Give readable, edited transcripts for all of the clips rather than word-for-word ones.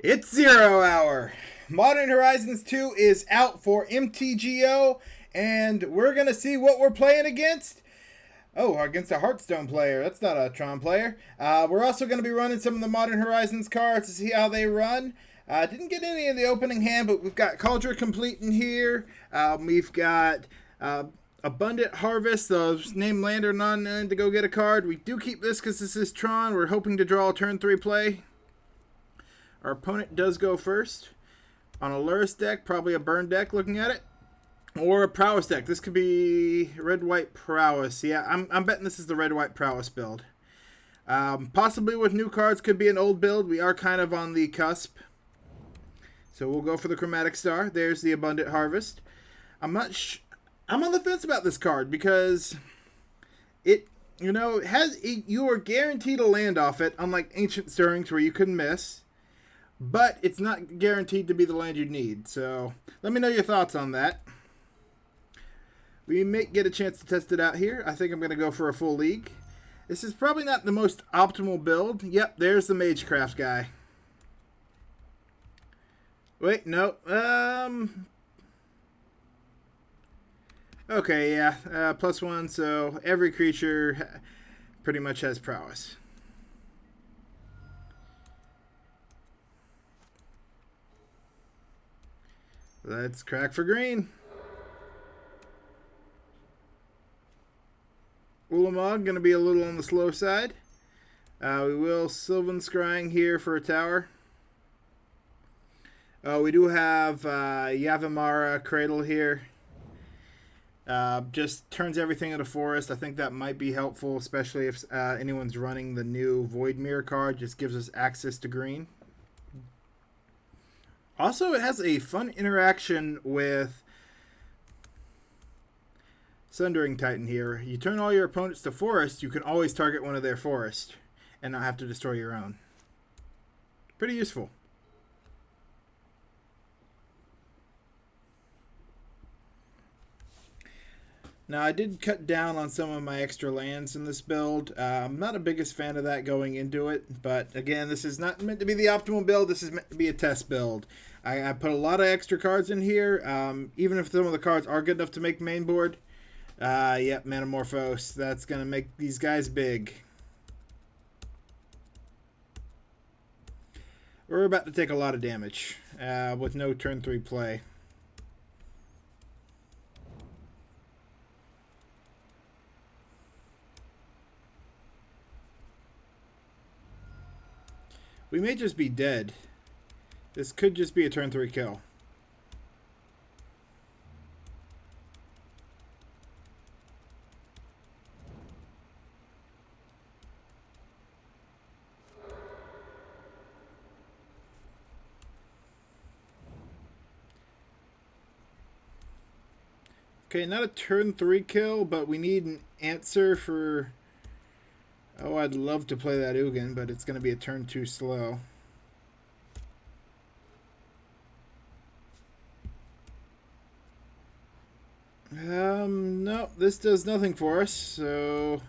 It's 0 hour. Modern Horizons 2 is out for MTGO, and we're going to see what we're playing against. Oh, against a Hearthstone player. That's not a Tron player. We're also going to be running some of the Modern Horizons cards to see how they run. Didn't get any in the opening hand, but we've got Kaldra Compleat in here. We've got Abundant Harvest, name land or non-land to go get a card. We do keep this because this is Tron. We're hoping to draw a turn 3 play. Our opponent does go first. On a Lurrus deck, probably a burn deck looking at it. Or a Prowess deck. This could be red-white Prowess. Yeah, I'm betting this is the red-white Prowess build. Possibly with new cards, could be an old build. We are kind of on the cusp. So we'll go for the Chromatic Star. There's the Abundant Harvest. I'm on the fence about this card because you are guaranteed a land off it, unlike Ancient Stirrings where you couldn't miss. But it's not guaranteed to be the land you need. So let me know your thoughts on that. We may get a chance to test it out here. I think I'm going to go for a full league. This is probably not the most optimal build. Yep, there's the Magecraft guy. Wait, no. Okay, yeah. +1, so every creature pretty much has prowess. Let's crack for green. Ulamog going to be a little on the slow side. We will Sylvan Scrying here for a tower. We do have Yavimaya Cradle here. Just turns everything into forest. I think that might be helpful, especially if anyone's running the new Void Mirror card. Just gives us access to green. Also, it has a fun interaction with Sundering Titan here. You turn all your opponents to forest, you can always target one of their forest and not have to destroy your own. Pretty useful. Now, I did cut down on some of my extra lands in this build. I'm not the biggest fan of that going into it, but again, this is not meant to be the optimal build. This is meant to be a test build. I put a lot of extra cards in here, even if some of the cards are good enough to make main board. Yep, Manamorphose. That's going to make these guys big. We're about to take a lot of damage with no turn 3 play. We may just be dead. This could just be a turn 3 kill. Okay, not a turn 3 kill, but we need an answer for... Oh, I'd love to play that Ugin, but it's going to be a turn 2 slow. No, this does nothing for us, so...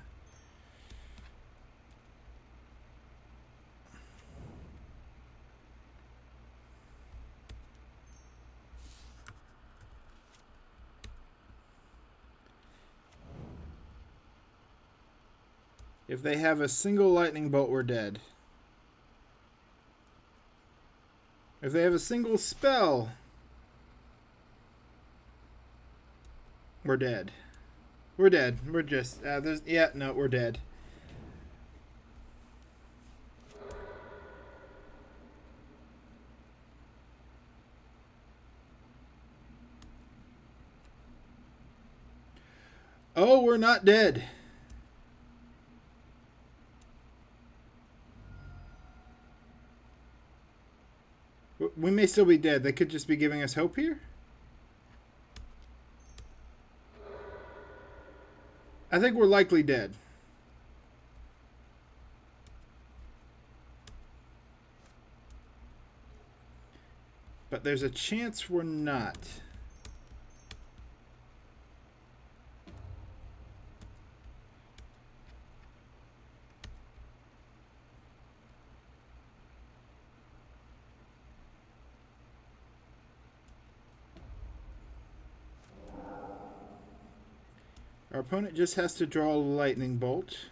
If they have a single lightning bolt, we're dead. If they have a single spell, we're dead. We're dead. We're just... we're dead. Oh, we're not dead. We may still be dead. They could just be giving us hope here. I think we're likely dead. But there's a chance we're not. Our opponent just has to draw a lightning bolt.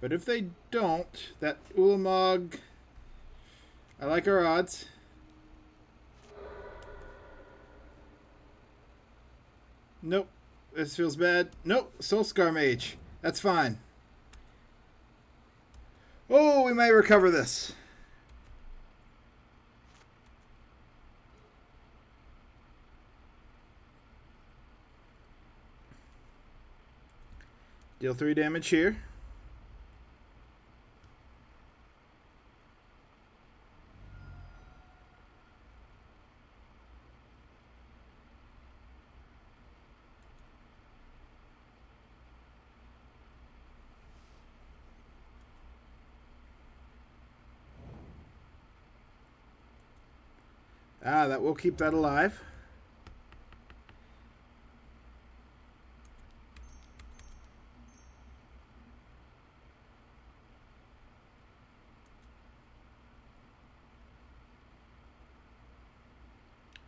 But if they don't, that Ulamog, I like our odds. Nope. This feels bad. Nope. Soulscar Mage. That's fine. Oh, we may recover this. Deal 3 damage here. Ah, that will keep that alive.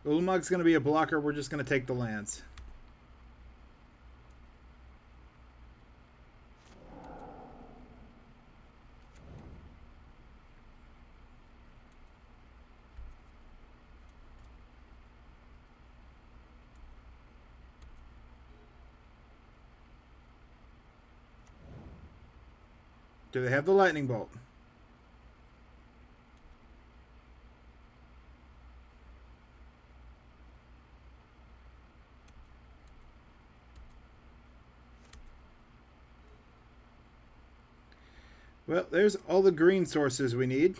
Ulamog's going to be a blocker. We're just going to take the lands. Do they have the lightning bolt? Well, there's all the green sources we need.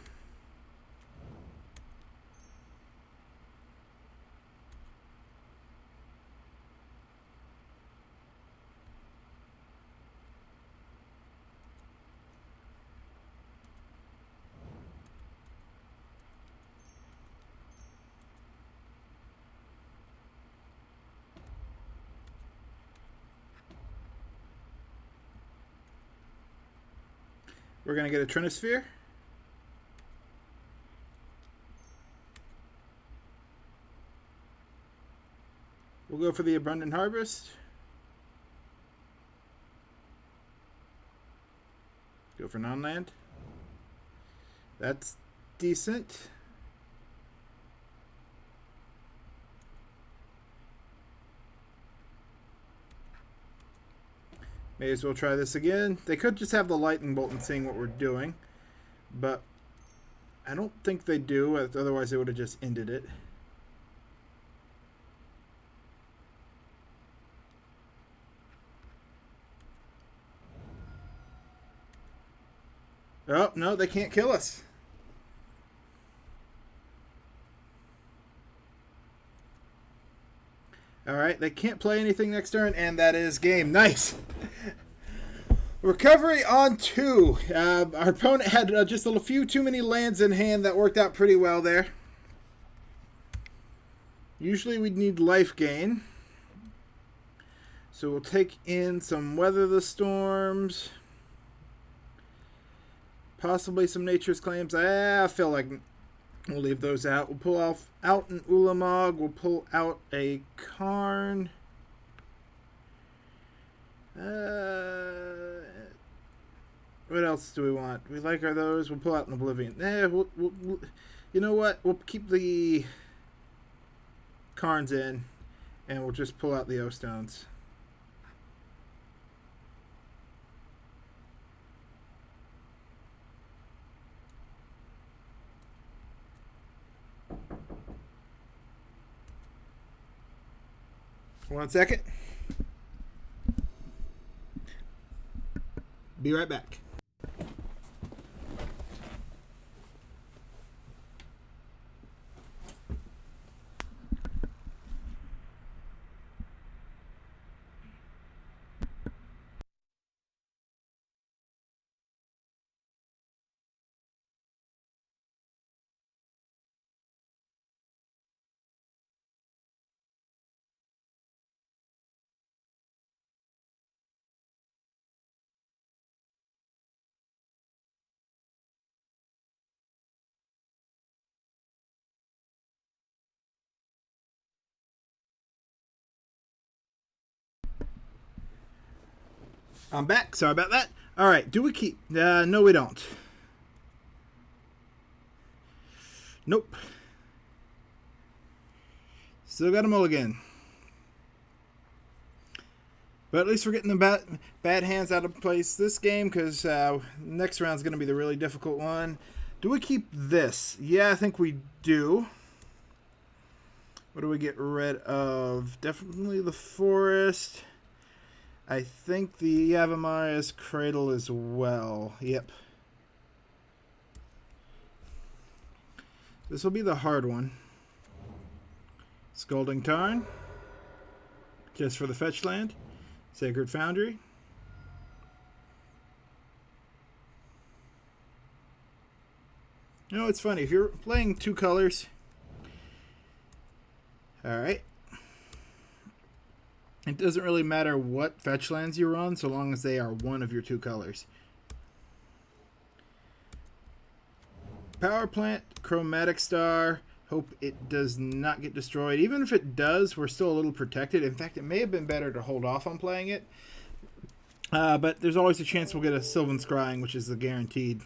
We're going to get a Trinisphere. We'll go for the Abundant Harvest. Go for non-land. That's decent. May as well try this again. They could just have the lightning bolt and seeing what we're doing, but I don't think they do. Otherwise, they would have just ended it. Oh, no, they can't kill us. Alright, they can't play anything next turn, and that is game. Nice! Recovery on 2. Our opponent had just a few too many lands in hand. That worked out pretty well there. Usually we'd need life gain. So we'll take in some Weather the Storms. Possibly some Nature's Claims. I feel like we'll leave those out. We'll pull out an Ulamog. We'll pull out a Karn. What else do we want? We like those. We'll pull out an Oblivion. We'll, you know what? We'll keep the Karns in, and we'll just pull out the O-Stones. One second. Be right back. I'm back. Sorry about that. All right. Do we keep? No, we don't. Nope. Still got a mulligan. But at least we're getting the bad hands out of place this game, because next round's going to be the really difficult one. Do we keep this? Yeah, I think we do. What do we get rid of? Definitely the forest. I think the Yavimaya's Cradle as well. Yep. This will be the hard one. Scalding Tarn. Just for the fetch land. Sacred Foundry. You know, it's funny. If you're playing two colors... Alright. It doesn't really matter what fetch lands you run, so long as they are one of your two colors. Power Plant, Chromatic Star. Hope it does not get destroyed. Even if it does, we're still a little protected. In fact, it may have been better to hold off on playing it. But there's always a chance we'll get a Sylvan Scrying, which is the guaranteed.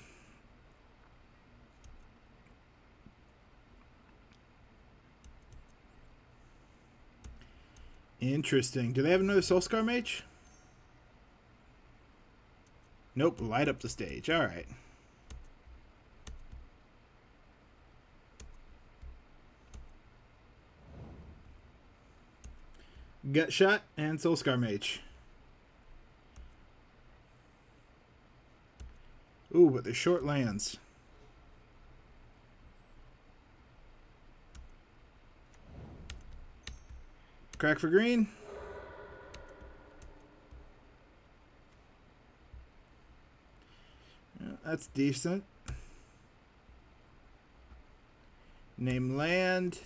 Interesting. Do they have another Soulscar Mage? Nope. Light up the stage. All right. Gut Shot and Soulscar Mage. Ooh, but they're short lands. Crack for green. Yeah, that's decent. Name land.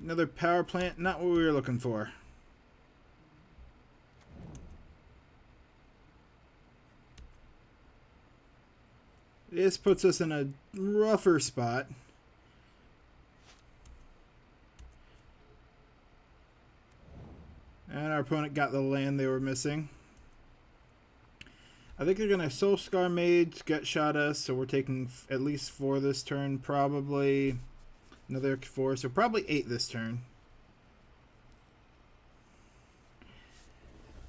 Another power plant. Not what we were looking for. This puts us in a rougher spot. And our opponent got the land they were missing. I think they're going to Soulscar Mage, Gut Shot us, so we're taking at least 4 this turn, probably another 4, so probably 8 this turn.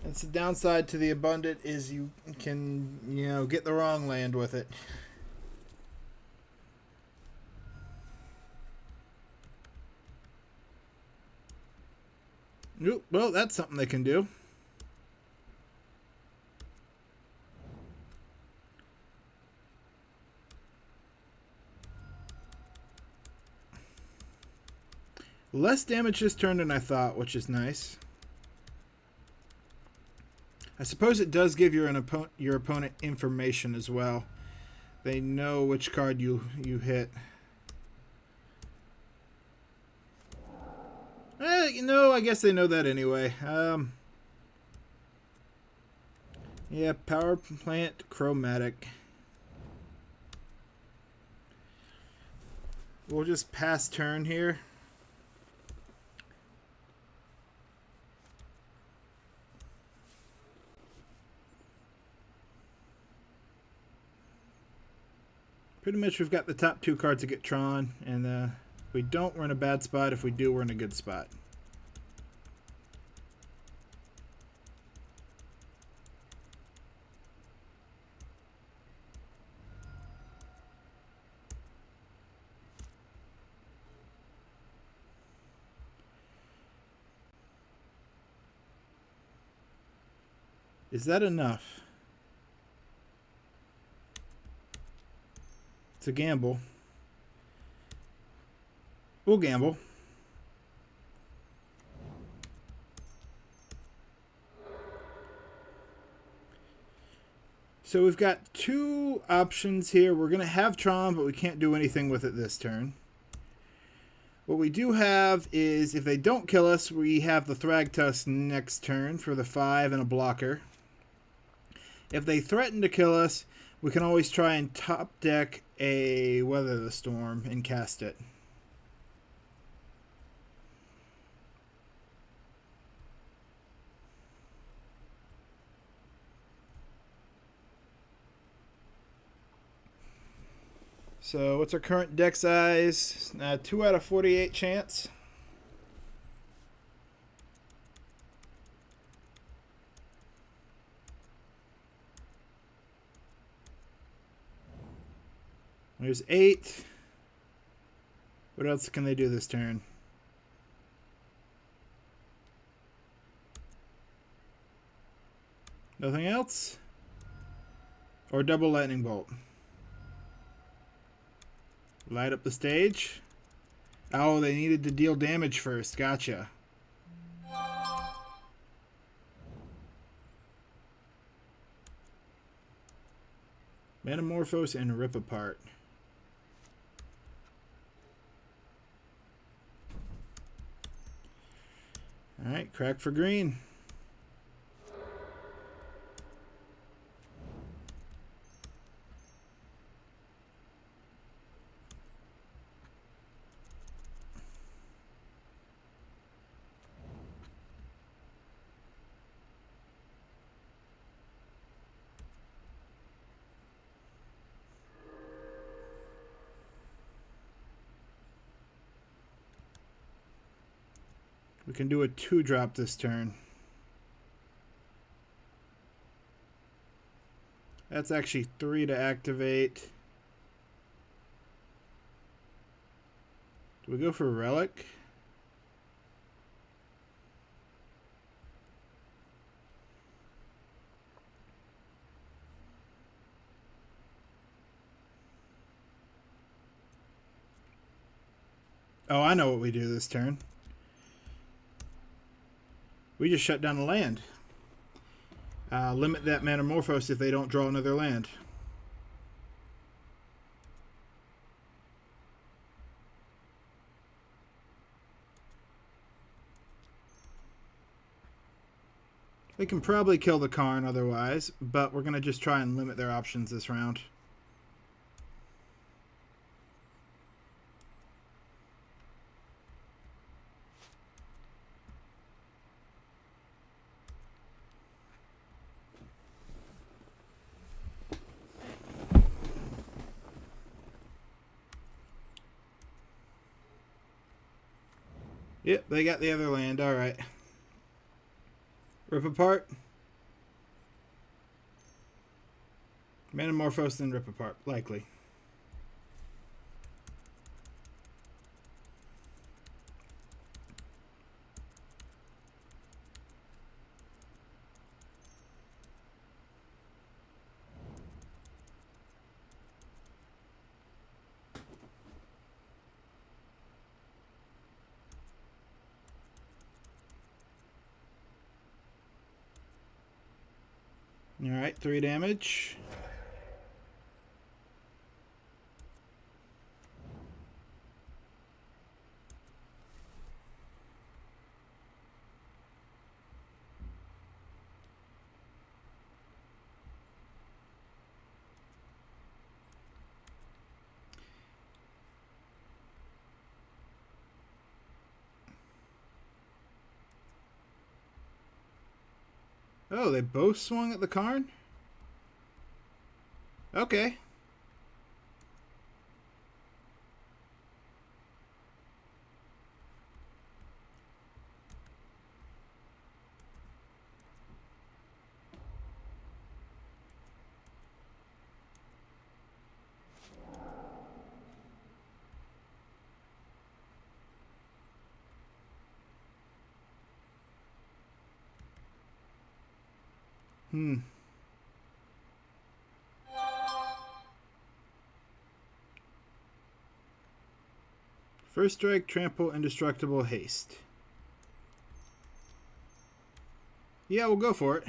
That's the downside to the Abundant, is you can, get the wrong land with it. Oop, well, that's something they can do. Less damage this turn than I thought, which is nice. I suppose it does give your opponent information as well. They know which card you hit. I guess they know that anyway. Yeah, Power Plant, Chromatic. We'll just pass turn here. Pretty much we've got the top 2 cards to get Tron, and if we don't, we're in a bad spot. If we do, we're in a good spot. Is that enough? It's a gamble. We'll gamble. So we've got 2 options here. We're going to have Tron, but we can't do anything with it this turn. What we do have is, if they don't kill us, we have the Thragtusk next turn for the 5 and a blocker. If they threaten to kill us, we can always try and top deck a Weather the Storm and cast it. So what's our current deck size? 2 out of 48 chance. There's 8. What else can they do this turn? Nothing else? Or double lightning bolt. Light up the stage. Oh, they needed to deal damage first. Gotcha. Metamorphose and Rip Apart. Alright, crack for green. We can do a 2-drop this turn. That's actually 3 to activate. Do we go for Relic? Oh, I know what we do this turn. We just shut down the land. Limit that Metamorphose if they don't draw another land. They can probably kill the Karn otherwise, but we're going to just try and limit their options this round. Yep, they got the other land. All right. Rip Apart. Metamorphose, then Rip Apart. Likely. Alright, 3 damage. Oh, they both swung at the Karn? Okay. First strike, trample, indestructible, haste. Yeah, we'll go for it.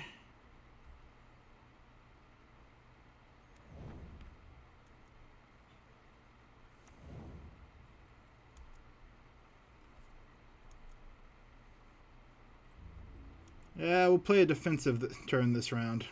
Yeah, we'll play a defensive turn this round.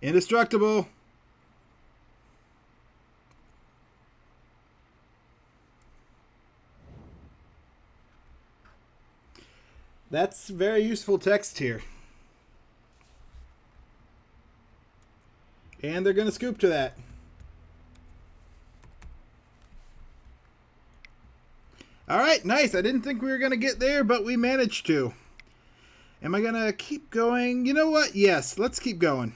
Indestructible. That's very useful text here. And they're going to scoop to that. All right, nice. I didn't think we were going to get there, but we managed to. Am I going to keep going? You know what? Yes, let's keep going.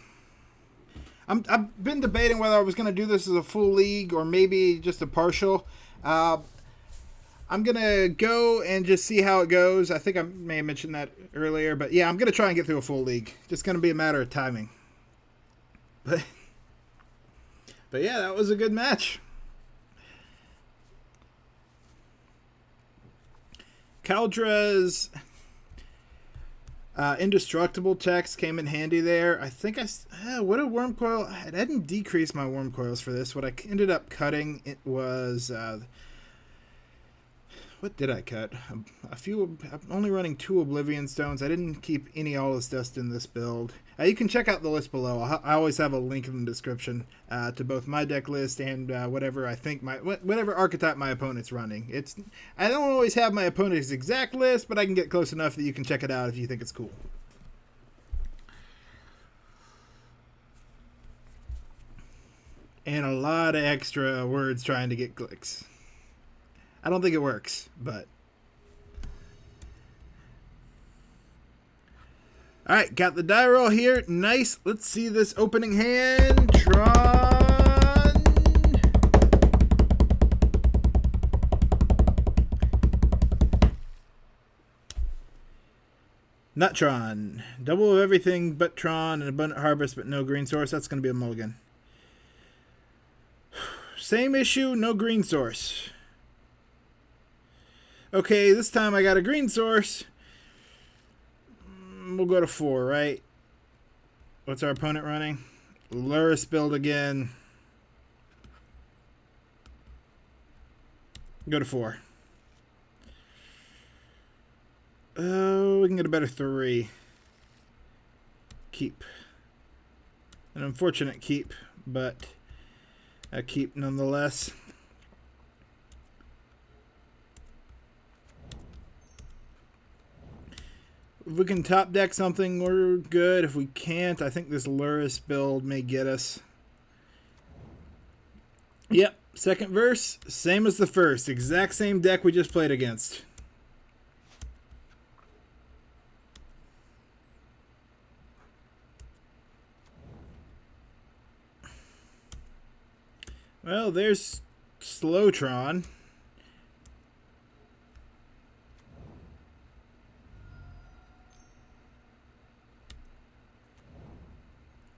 I've been debating whether I was going to do this as a full league or maybe just a partial. I'm going to go and just see how it goes. I think I may have mentioned that earlier, but yeah, I'm going to try and get through a full league. Just going to be a matter of timing. But yeah, that was a good match. Kaldra's indestructible text came in handy there. I think what a Wurmcoil. I didn't decrease my Wurmcoils for this. What I ended up cutting it was what did I cut? A few. I'm only running 2 Oblivion stones. I didn't keep any All-Is Dust in this build. You can check out the list below. I always have a link in the description to both my deck list and whatever I think whatever archetype my opponent's running. I don't always have my opponent's exact list, but I can get close enough that you can check it out if you think it's cool. And a lot of extra words trying to get clicks. I don't think it works, but... Alright, got the die roll here. Nice. Let's see this opening hand. Tron. Not Tron. Double of everything but Tron and Abundant Harvest, but no green source. That's going to be a mulligan. Same issue, no green source. Okay, this time I got a green source. We'll go to 4, right? What's our opponent running? Lurrus build again. Go to 4. Oh, we can get a better 3. Keep. An unfortunate keep, but a keep nonetheless. If we can top deck something, we're good. If we can't, I think this Lurrus build may get us. Yep, second verse, same as the first. Exact same deck we just played against. Well, there's Slowtron.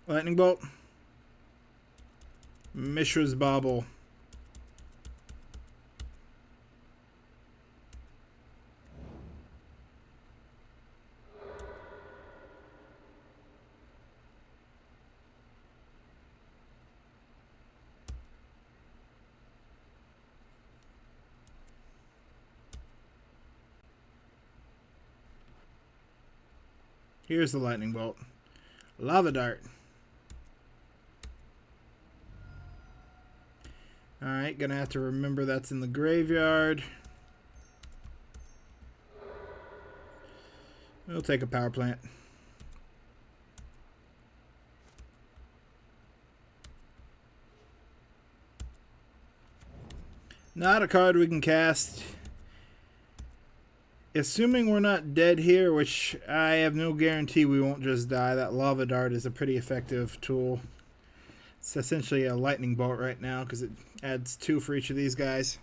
Lightning Bolt. Mishra's Bauble. Here's the Lightning Bolt. Lava Dart. Alright, gonna have to remember that's in the graveyard. We'll take a power plant. Not a card we can cast. Assuming we're not dead here, which I have no guarantee we won't just die. That Lava Dart is a pretty effective tool. It's essentially a lightning bolt right now because it adds 2 for each of these guys.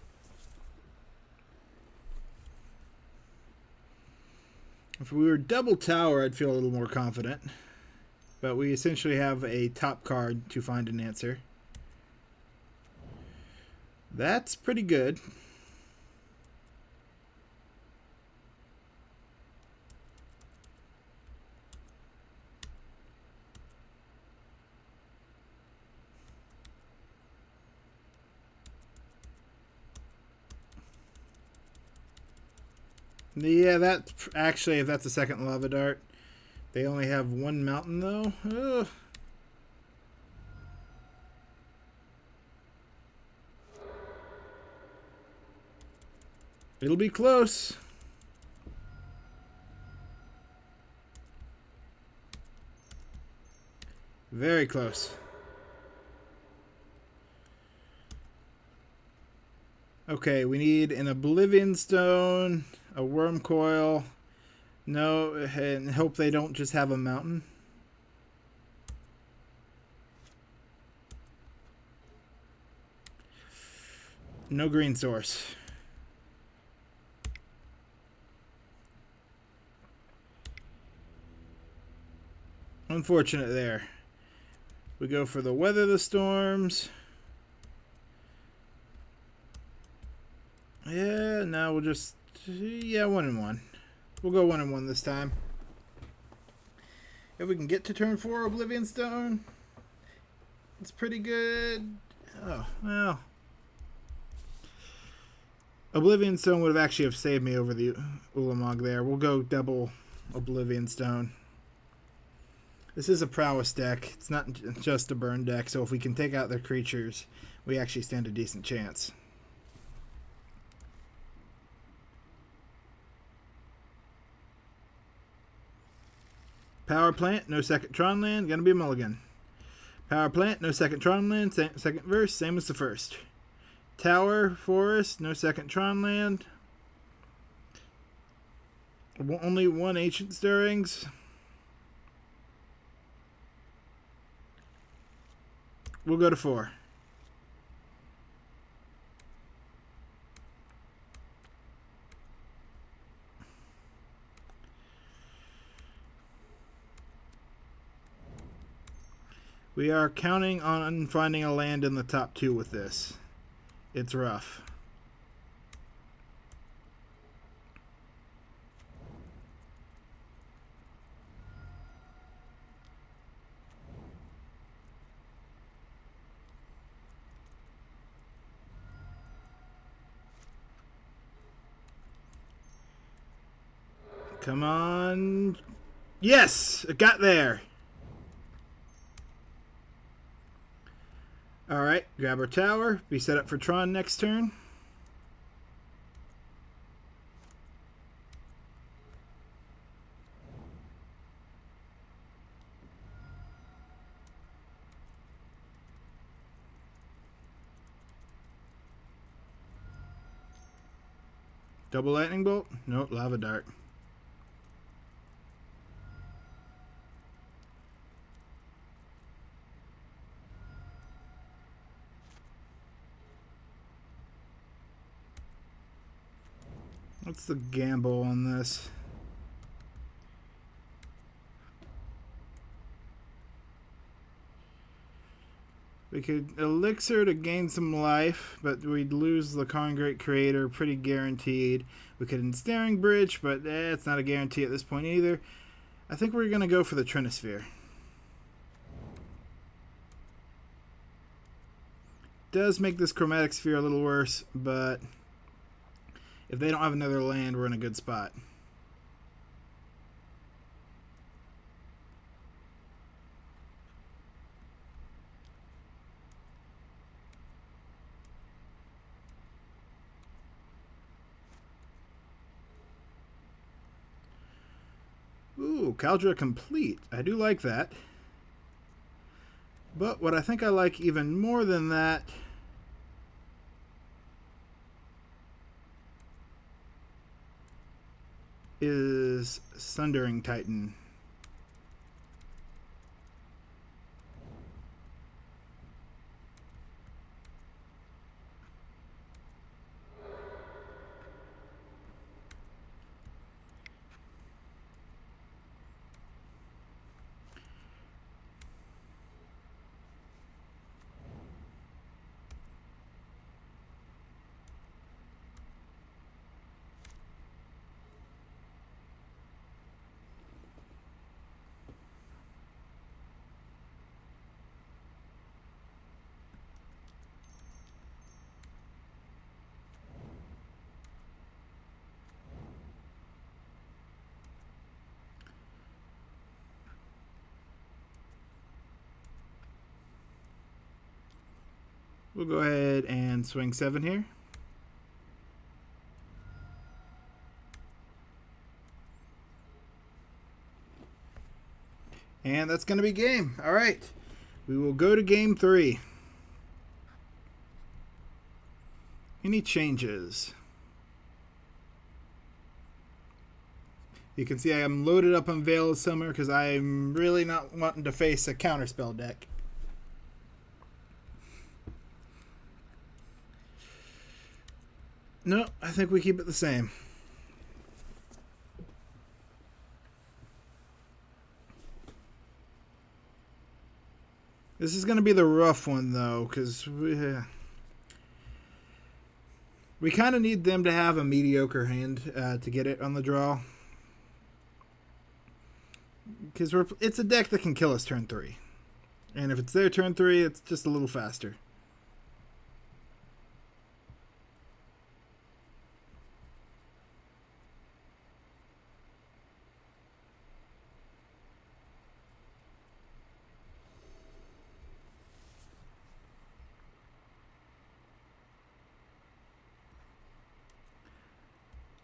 If we were double tower, I'd feel a little more confident. But we essentially have a top card to find an answer. That's pretty good. Yeah, that's actually, if that's the second Lava Dart, They only have one mountain, though. Ugh. It'll be close. Very close. Okay, we need an Oblivion Stone, a Wurmcoil. No, and hope they don't just have a mountain. No green source. Unfortunate there. We go for the Weather the Storms. Yeah, now we'll just... Yeah, 1-1. We'll go 1-1 this time. If we can get to turn 4 Oblivion Stone, it's pretty good. Oh, well. Oblivion Stone would have actually have saved me over the Ulamog there. We'll go double Oblivion Stone. This is a Prowess deck. It's not just a burn deck, so if we can take out their creatures, we actually stand a decent chance. Power Plant, no second Tron land, gonna be a mulligan. Power Plant, no second Tron land, second verse, same as the first. Tower, Forest, no second Tron land. Only one Ancient Stirrings. We'll go to 4. We are counting on finding a land in the top 2 with this. It's rough. Come on. Yes! It got there. Alright, grab our tower. Be set up for Tron next turn. Double lightning bolt? Nope, lava dart. What's the gamble on this? We could elixir to gain some life, but we'd lose the Karn Great Creator, pretty guaranteed. We could Ensnaring Bridge, but it's not a guarantee at this point either. I think we're going to go for the Trinisphere. Does make this Chromatic Sphere a little worse, but if they don't have another land, we're in a good spot. Ooh, Kaldra Compleat. I do like that. But what I think I like even more than that is Sundering Titan. We'll go ahead and swing 7 here. And that's going to be game. All right. We will go to game 3. Any changes? You can see I am loaded up on Veil of Summer because I'm really not wanting to face a counterspell deck. No, I think we keep it the same. This is going to be the rough one, though, because we kind of need them to have a mediocre hand to get it on the draw. Because it's a deck that can kill us turn 3. And if it's their turn 3, it's just a little faster.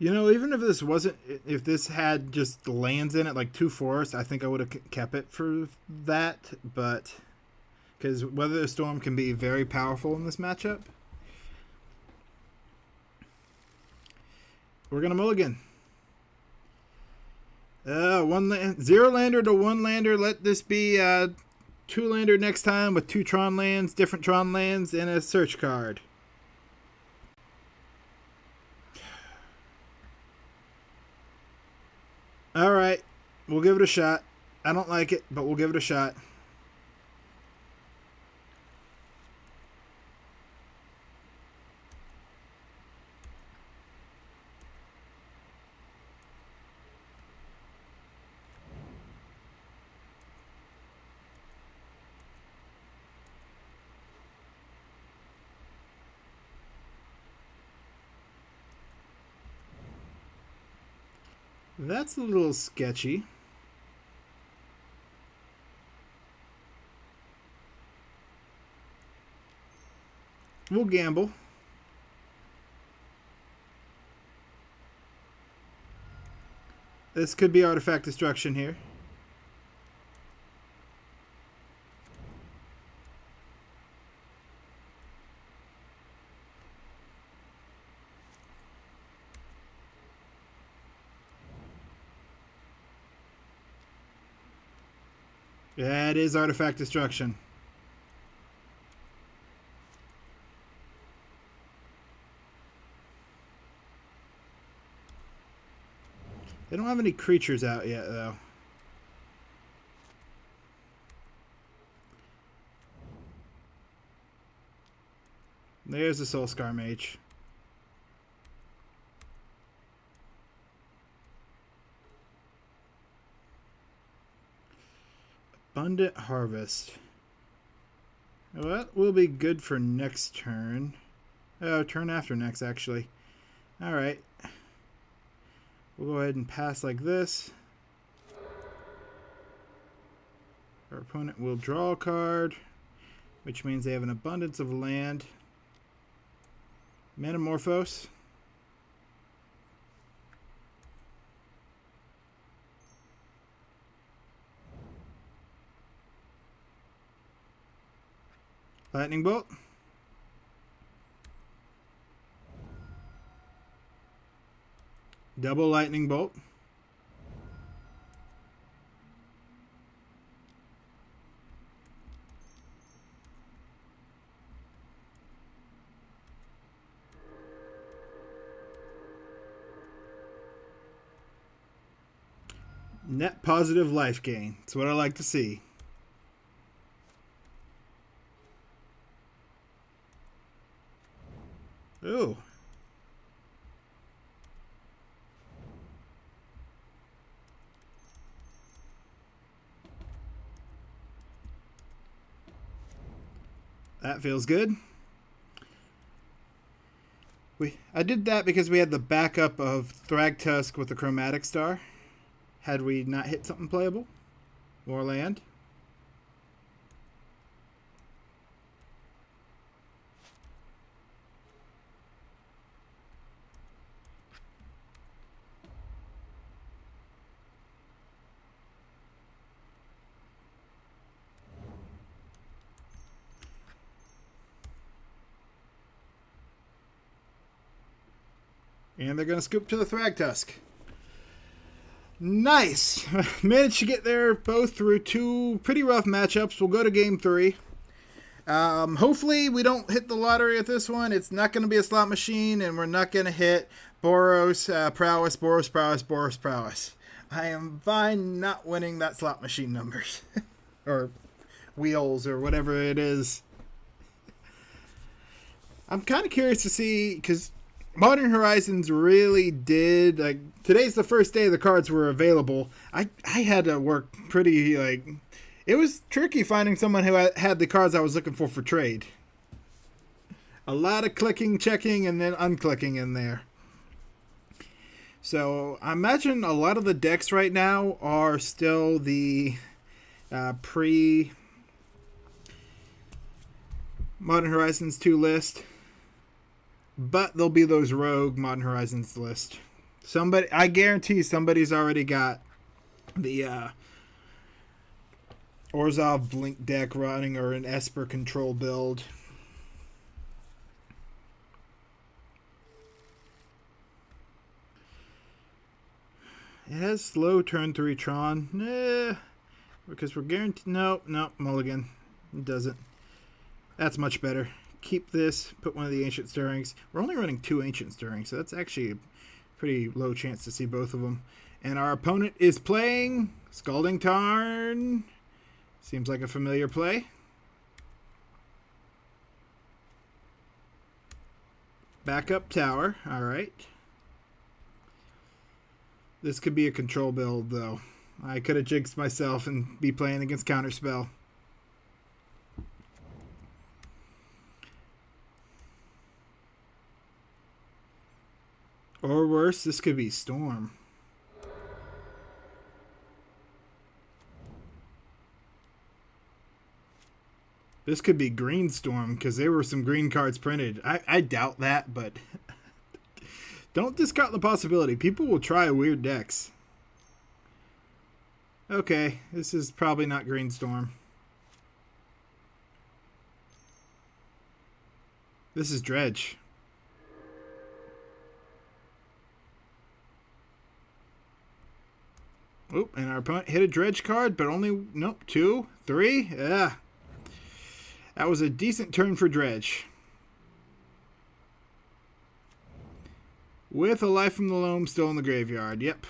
You know, even if this had just lands in it, like 2 forests, I think I would have kept it for that. But because Weather the Storm can be very powerful in this matchup. We're gonna mulligan. 0 lander to 1 lander. Let this be 2 lander next time with 2 Tron lands, different Tron lands, and a search card. Alright, we'll give it a shot. I don't like it, but we'll give it a shot. That's a little sketchy. We'll gamble. This could be artifact destruction here. Yeah, it is artifact destruction. They don't have any creatures out yet, though. There's the Soulscar Mage. Abundant Harvest. Well, that will be good for next turn. Oh, turn after next, actually. Alright. We'll go ahead and pass like this. Our opponent will draw a card, which means they have an abundance of land. Metamorphose. Lightning Bolt. Double Lightning Bolt. Net positive life gain. That's what I like to see. Ooh. That feels good. I did that because we had the backup of Thragtusk with the Chromatic Star. Had we not hit something playable. More land. And they're going to scoop to the Thragtusk. Nice. Managed to get there both through two pretty rough matchups. We'll go to game 3. Hopefully we don't hit the lottery at this one. It's not going to be a slot machine, and we're not going to hit Boros, Prowess, Boros, Prowess, Boros, Prowess. I am fine not winning that slot machine numbers. Or wheels, or whatever it is. I'm kind of curious to see, because Modern Horizons really did, like, today's the first day the cards were available. I had to work pretty, like, it was tricky finding someone who had the cards I was looking for trade. A lot of clicking, checking, and then unclicking in there. So I imagine a lot of the decks right now are still the pre Modern Horizons 2 list. But there'll be those rogue Modern Horizons list. Somebody, I guarantee somebody's already got the Orzhov Blink deck running, or an Esper control build. It has slow turn 3 Tron. Because we're guaranteed. No, mulligan. It doesn't. That's much better. Keep this, put one of the Ancient Stirrings. We're only running 2 Ancient Stirrings, so that's actually a pretty low chance to see both of them. And our opponent is playing Scalding Tarn. Seems like a familiar play. Backup tower, alright. This could be a control build, though. I could have jinxed myself and be playing against Counterspell. Or worse, this could be Storm. This could be Green Storm, because there were some green cards printed. I doubt that, but don't discount the possibility. People will try weird decks. Okay, this is probably not Green Storm. This is Dredge. Oh, and our opponent hit a Dredge card, but only, nope, 2, 3. Yeah. That was a decent turn for Dredge. With a Life from the Loam still in the graveyard, yep.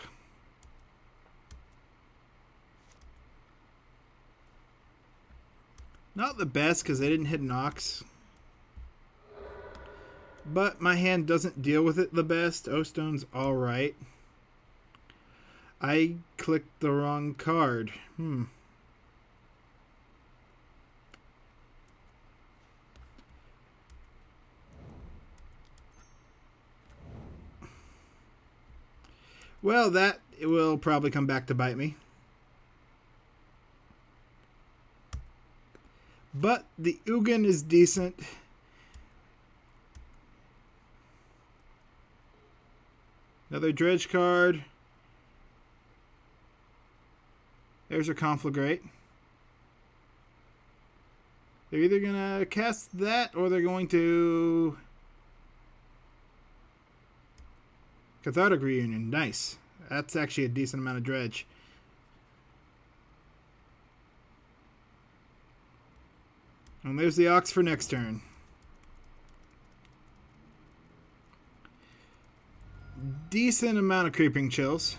Not the best, because I didn't hit Nox. But my hand doesn't deal with it the best. O-Stone's alright. I clicked the wrong card. Well, that will probably come back to bite me. But the Ugin is decent. Another Dredge card. There's a Conflagrate. They're either going to cast that, or they're going to Cathartic Reunion. Nice. That's actually a decent amount of Dredge. And there's the Ox for next turn. Decent amount of Creeping Chills.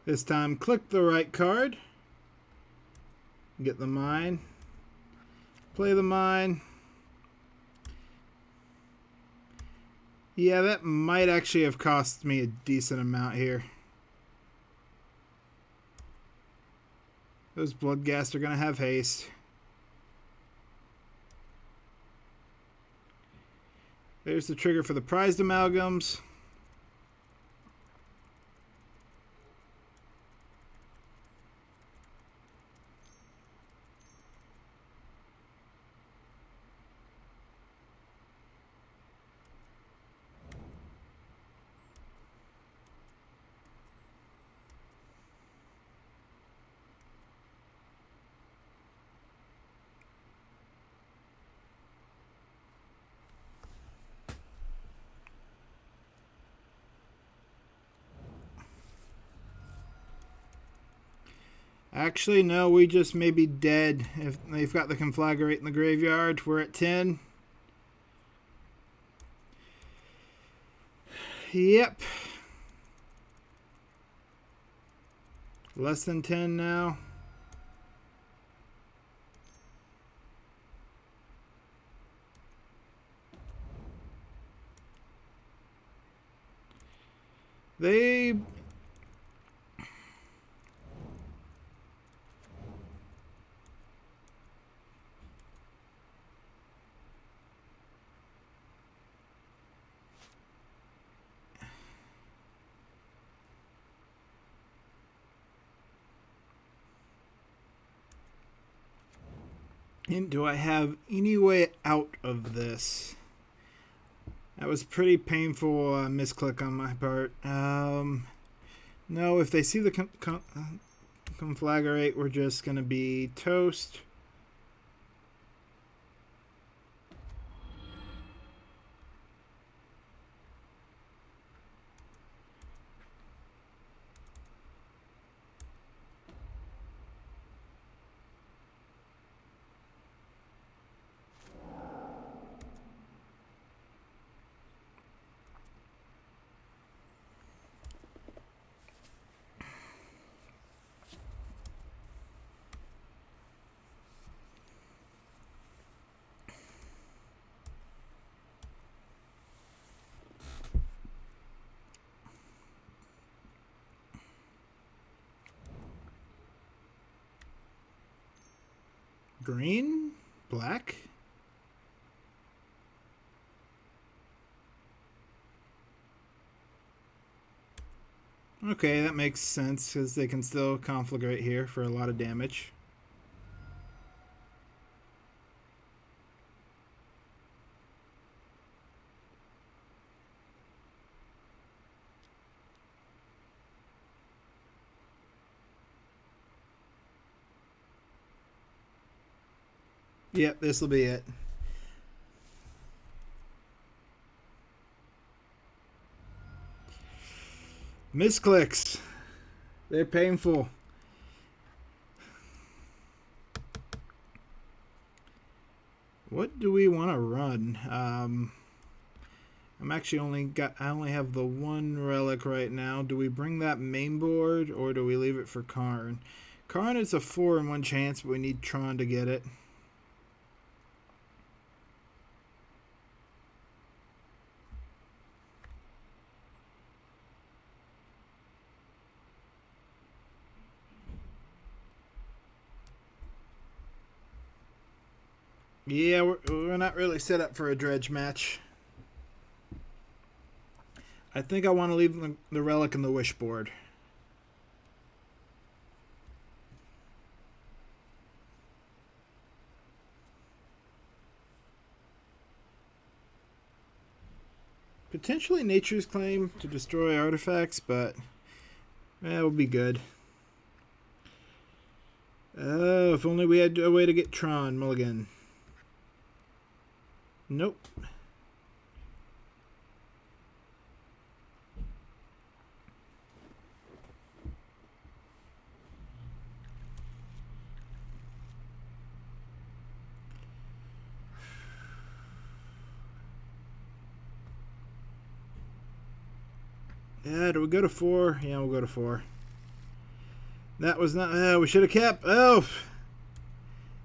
This time, click the right card. Get the mine. Play the mine. Yeah, that might actually have cost me a decent amount here. Those Bloodghast are going to have haste. There's the trigger for the prized amalgams. Actually, no, we just may be dead if they've got the Conflagrate in the graveyard. We're at 10. Yep. Less than 10 now. They... And do I have any way out of this? That was pretty painful misclick on my part. No, if they see the Conflagrate, we're just going to be toast. Green? Black? Okay, that makes sense because they can still conflagrate here for a lot of damage. Yep, this will be it. Misclicks. They're painful. What do we want to run? I'm actually I only have the one relic right now. Do we bring that main board or do we leave it for Karn? Karn is a 4 in 1 chance, but we need Tron to get it. Yeah, we're not really set up for a dredge match. I think I want to leave the relic in the wish board. Potentially Nature's Claim to destroy artifacts, but that will be good. Oh, if only we had a way to get Tron mulligan. Nope. Yeah, do we go to 4? Yeah, we'll go to 4. That was not... we should have kept... Oh!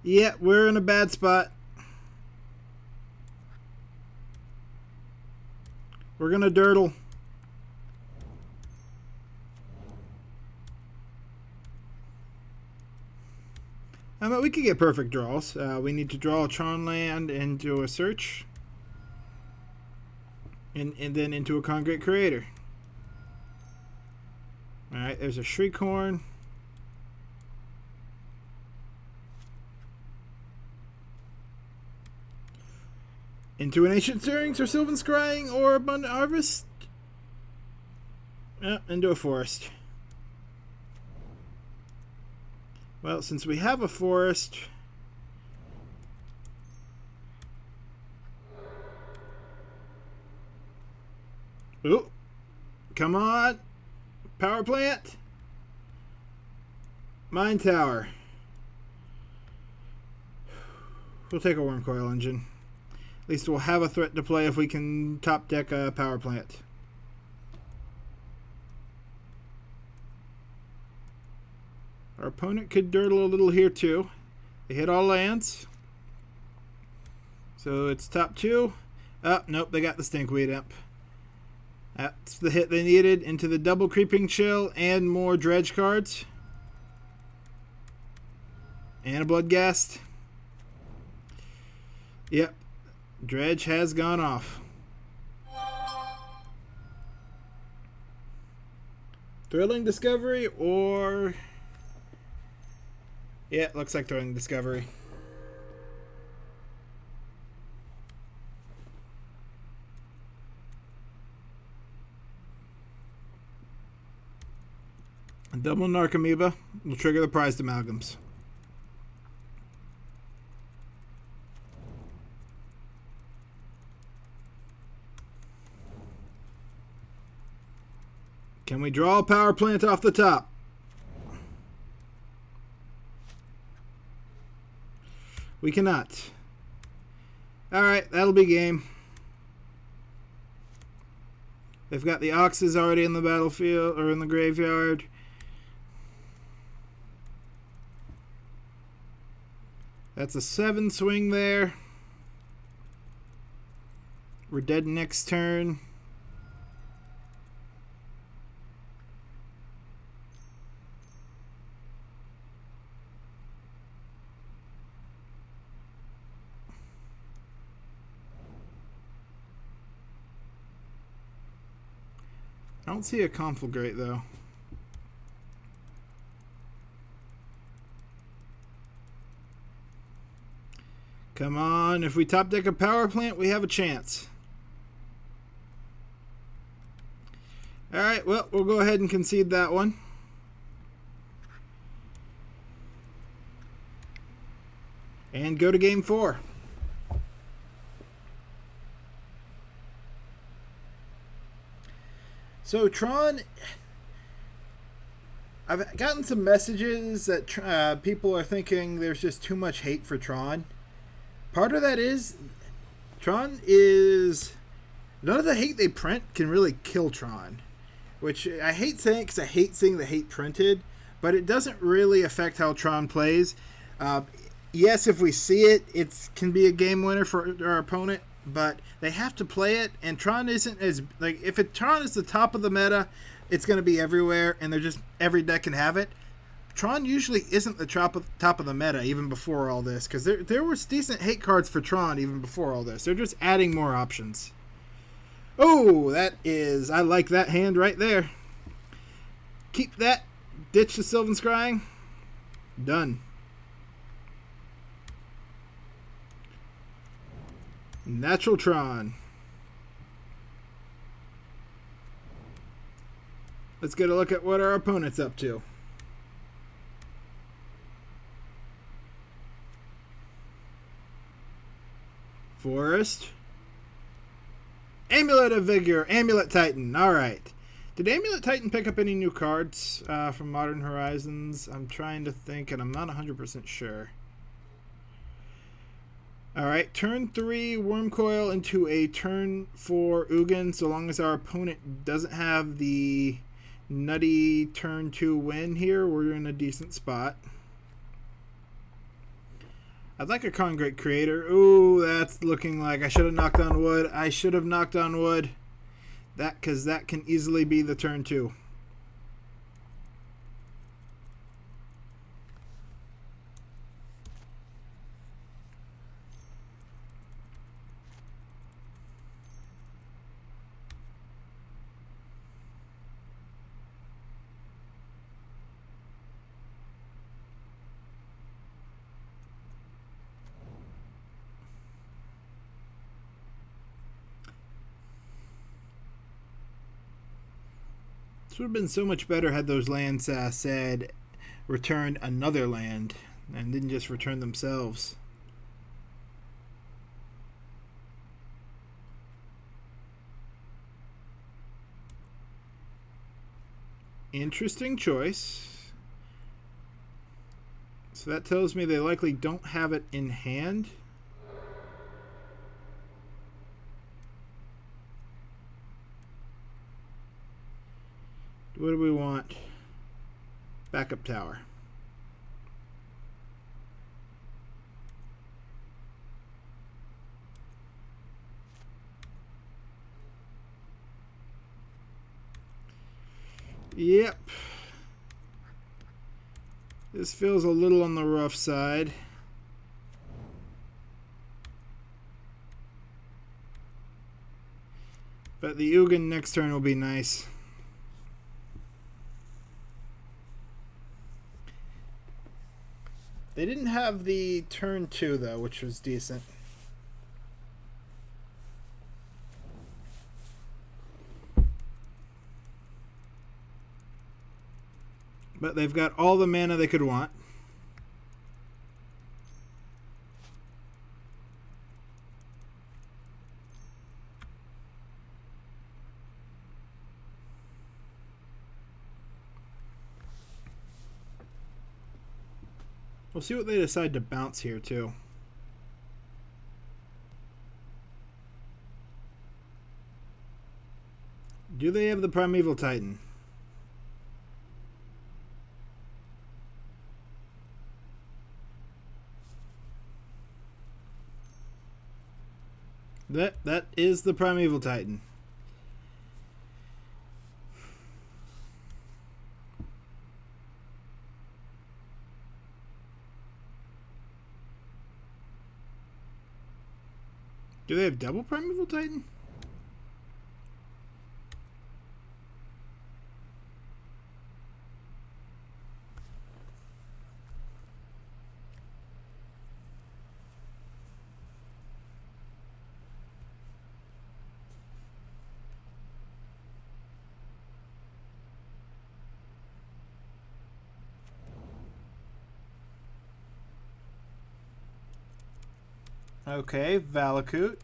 Yeah, we're in a bad spot. We're going to dirtle. We could get perfect draws. We need to draw a Tron land into a search. And then into a Concrete Creator. Alright, there's a Shriekhorn. Into an Ancient Stirrings or Sylvan Scrying or Abundant Harvest. Into a forest. Well, since we have a forest... Oh, come on. Power plant. Mine Tower. We'll take a Wurmcoil Engine. At least we'll have a threat to play if we can top deck a power plant. Our opponent could dirtle a little here too. They hit all lands. So it's top 2. Oh, nope, they got the Stinkweed Imp. That's the hit they needed into the double Creeping Chill and more dredge cards. And a Bloodghast. Yep, dredge has gone off. Thrilling Discovery or... yeah, it looks like Thrilling Discovery. Double Narcomoeba will trigger the prized amalgams. Can we draw a power plant off the top? We cannot. Alright, that'll be game. They've got the Oxes already in the battlefield or in the graveyard. That's a 7 swing there. We're dead next turn. I don't see a Conflagrate though. Come on, if we top deck a power plant, we have a chance. Alright, well, we'll go ahead and concede that one. And go to game 4. So Tron, I've gotten some messages that people are thinking there's just too much hate for Tron. Part of that is Tron is... none of the hate they print can really kill Tron. Which I hate saying because I hate seeing the hate printed. But it doesn't really affect how Tron plays. Yes, if we see it, it can be a game winner for our opponent. But they have to play it. And Tron isn't as... like, if Tron is the top of the meta, it's going to be everywhere. And they're just... every deck can have it. Tron usually isn't the top of the meta even before all this, because there was decent hate cards for Tron even before all this. They're just adding more options. Oh, that is... I like that hand right there. Keep that. Ditch the Sylvan Scrying. Done. Natural Tron. Let's get a look at what our opponent's up to. Forest. Amulet of Vigor. Amulet Titan. Alright. Did Amulet Titan pick up any new cards from Modern Horizons? I'm trying to think, and I'm not 100% sure. Alright. Turn 3 Wurmcoil into a turn 4 Ugin, so long as our opponent doesn't have the nutty turn 2 win here. We're in a decent spot. I'd like a Concrete Creator. Ooh, that's looking like I should have knocked on wood. I should have knocked on wood. Because that can easily be the turn 2. This would have been so much better had those lands said return another land and didn't just return themselves. Interesting choice. So that tells me they likely don't have it in hand. What do we want? Backup tower. Yep. This feels a little on the rough side. But the Ugin next turn will be nice. They didn't have the turn 2 though, which was decent. But they've got all the mana they could want. We'll see what they decide to bounce here, too. Do they have the Primeval Titan? That is the Primeval Titan. Do they have double Primeval Titan? Okay, Valakut.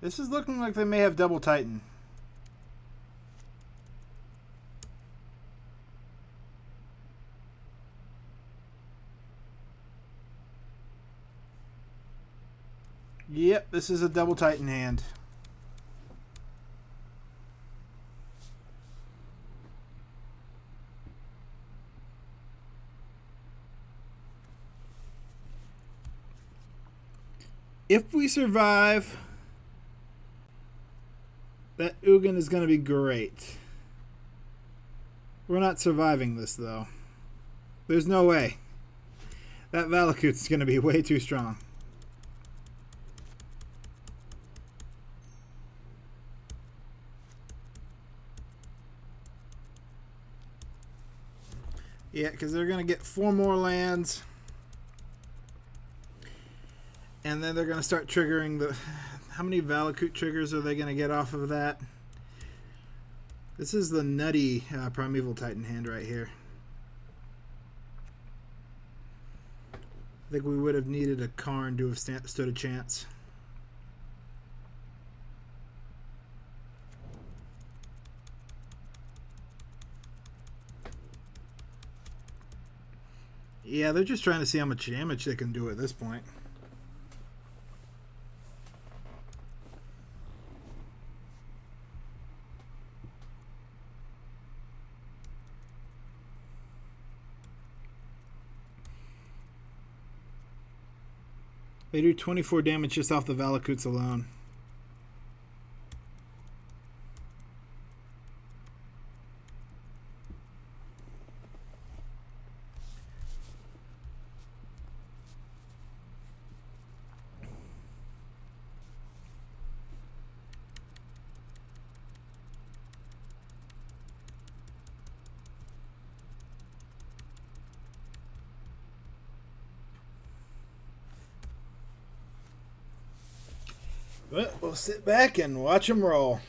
This is looking like they may have double Titan. Yep, this is a double Titan hand. If we survive, that Ugin is going to be great. We're not surviving this, though. There's no way. That Valakut is going to be way too strong. Yeah, because they're going to get 4 more lands. And then they're going to start triggering the... How many Valakut triggers are they going to get off of that? This is the nutty Primeval Titan hand right here. I think we would have needed a Karn to have stood a chance. Yeah, they're just trying to see how much damage they can do at this point. They do 24 damage just off the Valakuts alone. But we'll sit back and watch them roll.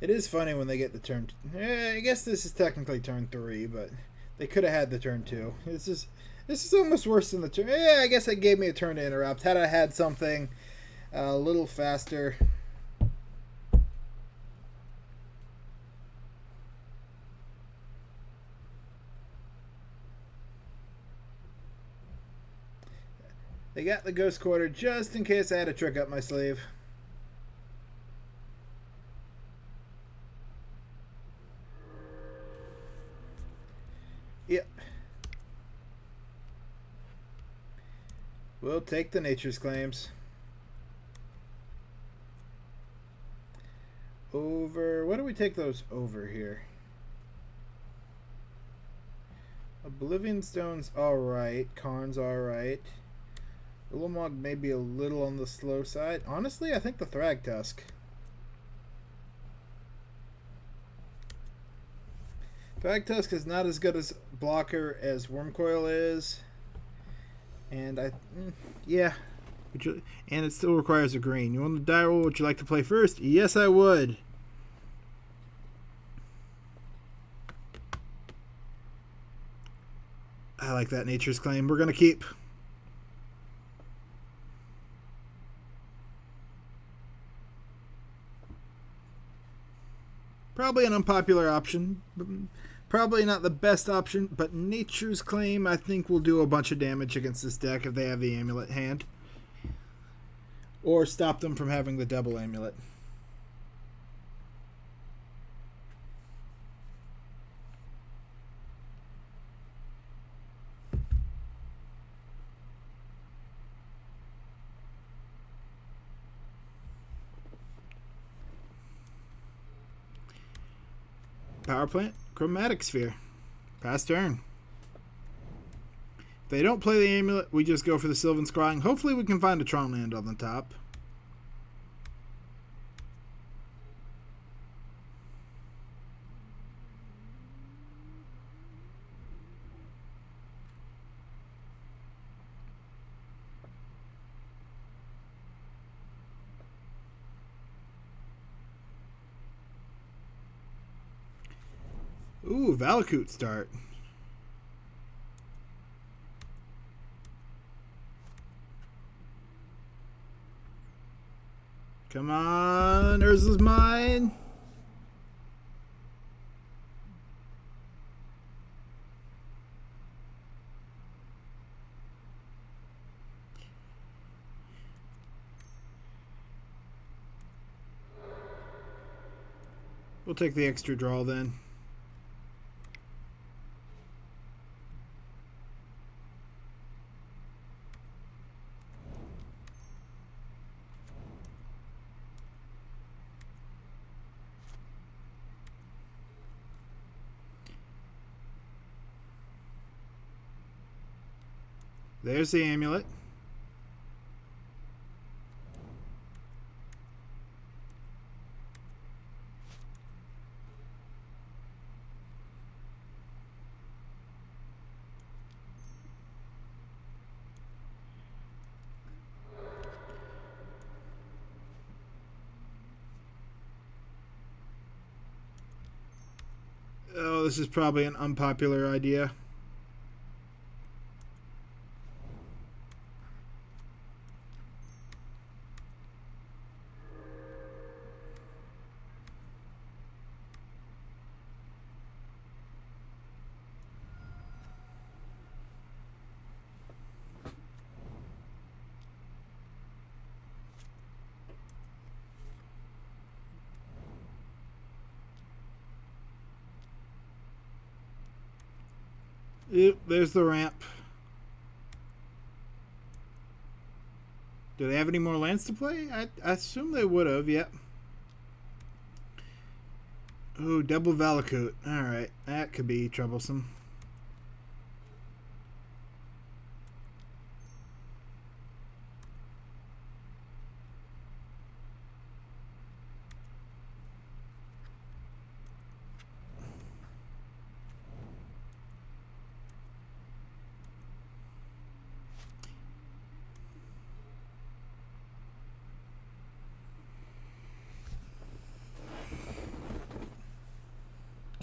It is funny when they get the turn. I guess this is technically turn 3, but they could have had the turn 2. This is almost worse than the turn. I guess it gave me a turn to interrupt. Had I had something a little faster. They got the Ghost Quarter just in case I had a trick up my sleeve. Yep. We'll take the Nature's Claims. Over. What do we take those over here? Oblivion Stone's alright. Karn's alright. Ulamog may be a little on the slow side. Honestly, I think the Thragtusk. Thragtusk is not as good as blocker as Wurmcoil is. And yeah. And it still requires a green. You want the die roll? Would you like to play first? Yes, I would. I like that Nature's Claim. We're going to keep. Probably an unpopular option. Probably not the best option, but Nature's Claim, I think, will do a bunch of damage against this deck if they have the Amulet hand. Or stop them from having the double Amulet. Power plant, Chromatic Sphere. Pass turn. If they don't play the Amulet, we just go for the Sylvan Scrying. Hopefully we can find a Tron land on the top. Ooh, Valakut start. Come on, Urza's mine. We'll take the extra draw then. There's the Amulet. Oh, this is probably an unpopular idea. Yep, there's the ramp. Do they have any more lands to play? I assume they would have, yep. Ooh, double Valakut. Alright, that could be troublesome.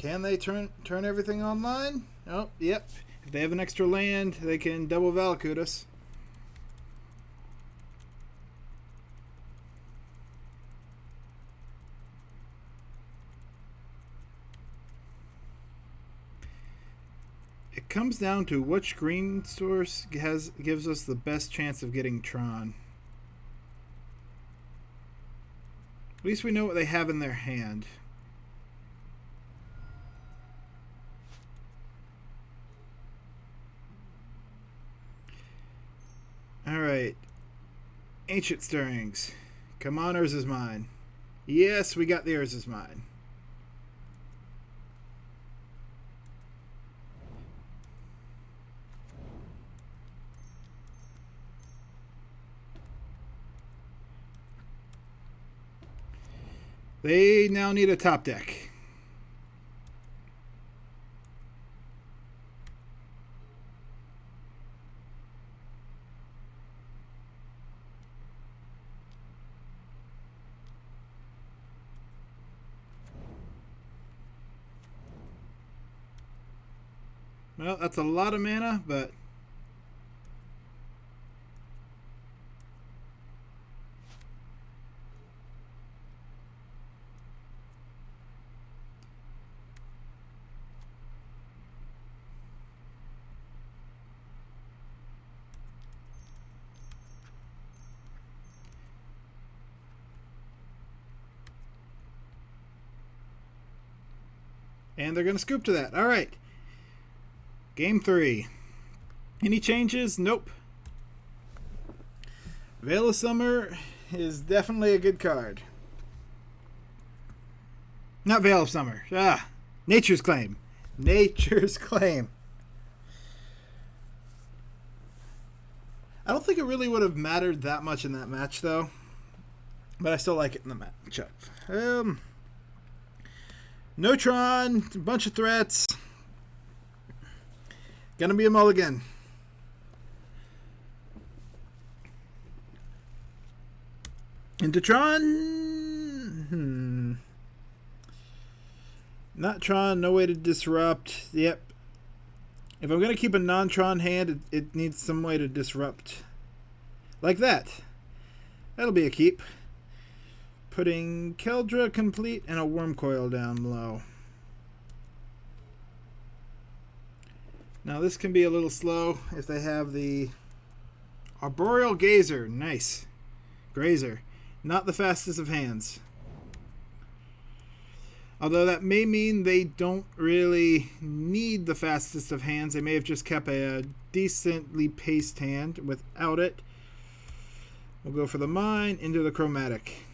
Can they turn everything online? Oh, yep. If they have an extra land, they can double Valakut us. It comes down to which green source gives us the best chance of getting Tron. At least we know what they have in their hand. Alright. Ancient Stirrings. Come on, Urza's Mine. Yes, we got the Urza's Mine. They now need a top deck. Well, that's a lot of mana, but and they're going to scoop to that. All right. Game 3. Any changes? Nope. Veil of Summer is definitely a good card. Not Veil of Summer. Nature's Claim. Nature's Claim. I don't think it really would have mattered that much in that match, though. But I still like it in the matchup. No Tron, a bunch of threats. Gonna be a mulligan. Into Tron. Not Tron, no way to disrupt. Yep. If I'm gonna keep a non-Tron hand, it needs some way to disrupt. Like that. That'll be a keep. Putting Kaldra Compleat and a Wurmcoil down low. Now this can be a little slow if they have the Arboreal Gazer. Nice. Grazer. Not the fastest of hands. Although that may mean they don't really need the fastest of hands. They may have just kept a decently paced hand without it. We'll go for the mine into the Chromatic.